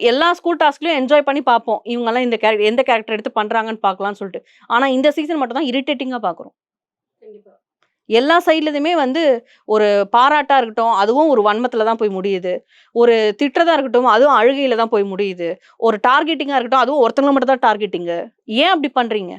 எல்லா school டாஸ்க்லயும் enjoy பண்ணி பார்ப்போம். இவங்கலாம் இந்த எந்த கேரக்டர் எடுத்து பண்றாங்கன்னு பார்க்கலாம்னு சொல்லிட்டு. ஆனா இந்த சீசன் மட்டும் தான் இரிட்டேட்டிங்கா பார்க்குறோம். கண்டிப்பா. எல்லா சைட்லயுமே வந்து ஒரு பாராட்டா இருக்கட்டும், அதுவும் ஒரு வன்மத்துல தான் போய் முடியுது. ஒரு திட்டுறதா இருக்கட்டும், அதுவும் அழுகையில தான் போய் முடியுது. ஒரு டார்கெட்டிங்கா இருக்கட்டும், அதுவும் ஒருத்தங்கள மட்டும் தான் டார்கெட்டிங்கு. ஏன் அப்படி பண்றீங்க?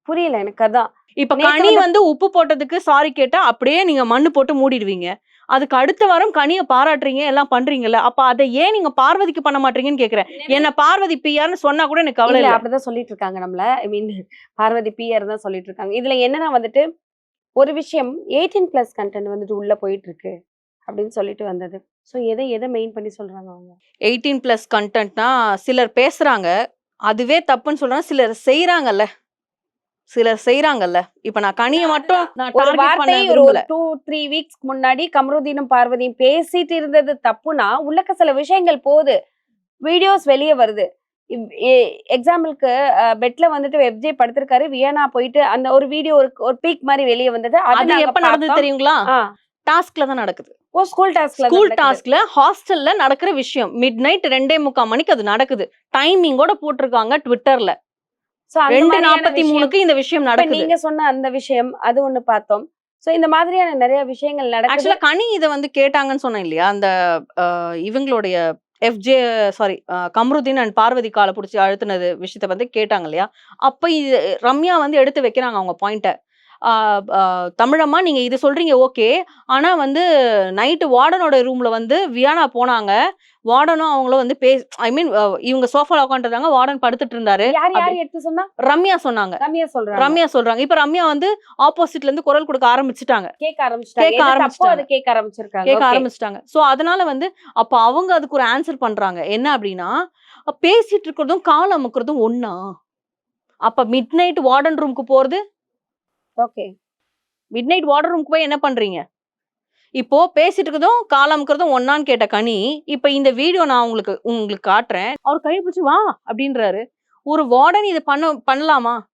புரியல எனக்கு அதான். இப்ப நேத்து கனி வந்து உப்பு போட்டதுக்கு சாரி கேட்டா, அப்படியே நீங்க மண்ணு போட்டு மூடிடுவீங்க. அதுக்கு அடுத்த வாரம் கனிய பாராட்டுறீங்க, எல்லாம் பண்றீங்கல்ல. அப்ப அத ஏன் நீங்க பார்வதிக்கு பண்ண மாட்டீங்கன்னு கேட்கிறேன். என்ன பார்வதி பிஆர்ன்னு சொன்னா கூட எனக்கு கவலை இல்ல இல்ல. அப்படிதான் சொல்லிட்டு இருக்காங்க நம்மள. ஐ மீன் பார்வதி பிஆர் தான் சொல்லிட்டு இருக்காங்க. இதுல என்னன்னா வந்துட்டு ஒரு விஷயம் 18+ கண்டென்ட் வந்துட்டு உள்ள போயிட்டு இருக்கு அப்படின்னு சொல்லிட்டு வந்தது. சோ எதை மெயின் பண்ணி சொல்றாங்க அவங்க? 18+ கன்டென்ட்னா சிலர் பேசுறாங்க. அதுவே தப்புன்னு சொல்றாங்க. சிலர் செய்றாங்கல்ல. இப்ப நான் கனிய மட்டும் நான் ஒரு டார்கெட் பண்ண வார்த்தை ஒரு விரும்பல. 2-3 வீக்ஸ்க்கு முன்னாடி கமருதீனும் பார்வதியும் பேசிட்டு இருந்தது தப்புனா உள்ளக்க சில விஷயங்கள் போகுது. வீடியோஸ் வெளியே வருது. எக்ஸாம்பிளுக்கு பெட்ல வந்துட்டு வெப்ஜே படுத்திருக்காரு. வியனா போயிட்டு அந்த ஒரு வீடியோ ஒரு பீக் மாதிரி வெளியே வந்தது. அது எப்ப நடந்தது தெரியுங்களா? டாஸ்க்ல தான் நடக்குது. ஸ்கூல் டாஸ்க்ல ஹாஸ்டல்ல நடக்கிற விஷயம். மிட்நைட் 2:45 மணிக்கு அது நடக்குது. டைமிங்கோட போட்டிருக்காங்க ட்விட்டர்ல. 2:43க்கு இந்த விஷயம் நடக்குது. நீங்க சொன்ன அந்த விஷயம் அது ஒண்ணு பார்த்தோம். சோ இந்த மாதிரியான நிறைய விஷயங்கள் நடக்குது. ஆக்சுவலா கனி இத வந்து கேட்டாங்கன்னு சொன்னேன் இல்லையா? அந்த இவங்களுடைய FJ sorry Kamaruddin and Parvathy கால புடிச்சு அழுத்துனது விஷயத்த வந்து கேட்டாங்க இல்லையா? அப்ப இது ரம்யா வந்து எடுத்து வைக்கிறாங்க அவங்க பாயிண்ட்ட. தமிழம்மா நீங்க இது சொல்றீங்க ஓகே. ஆனா வந்து நைட்டு வார்டனோட ரூம்ல வந்து வியானா போனாங்க. வார்டனும் அவங்களும் வந்து ஐ மீன் இவங்க சோஃபால உட்காந்துருந்தாங்க. வார்டன் படுத்துட்டு இருந்தாரு. யார் எடுத்து சொன்னா? ரம்யா சொன்னாங்க. ரம்யா சொல்றாங்க. இப்ப ரம்யா வந்து ஆப்போசிட்ல இருந்து குரல் கொடுக்க ஆரம்பிச்சுட்டாங்க. கேட்க ஆரம்பிச்சிட்டாங்க. சோ அதனால வந்து அப்ப அவங்க அதுக்கு ஒரு ஆன்சர் பண்றாங்க. என்ன அப்படின்னா பேசிட்டு இருக்கிறதும் கால் அமுக்குறதும் ஒண்ணா? அப்ப மிட் நைட் வார்டன் ரூமுக்கு போறது ஓகே. மிட்நைட் வார்டன் ரூமுக்கு போய் என்ன பண்றீங்க? இப்போ பேசிட்டு இருக்கதும் கால் அமுக்குறதும் ஒண்ணான்னு கேட்ட கனி, இப்ப இந்த வீடியோ நான் உங்களுக்கு காட்டுறேன். அவர் கைய பிடிச்சு வா அப்படின்றாரு. ஒரு வார்டன் இது பண்ணலாமா?